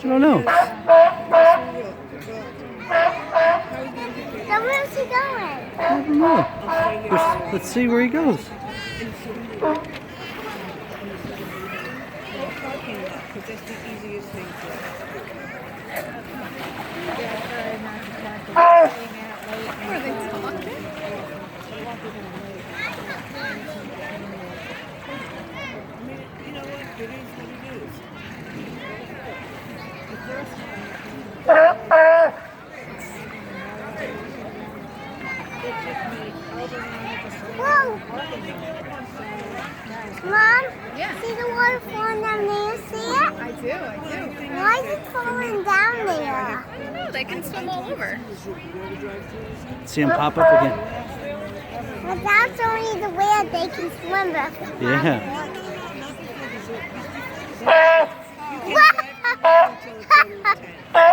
I don't know. So where's he going? I don't know. Let's see where he goes. Are they talking? You know what? It is what it is. Whoa! Mom? Yeah. See the water falling down there? See it? I do. Why is it falling down there? I don't know. They can swim all over. See him pop up again. But that's only the way they can swim. But Yeah. You can't drive until it's over 10.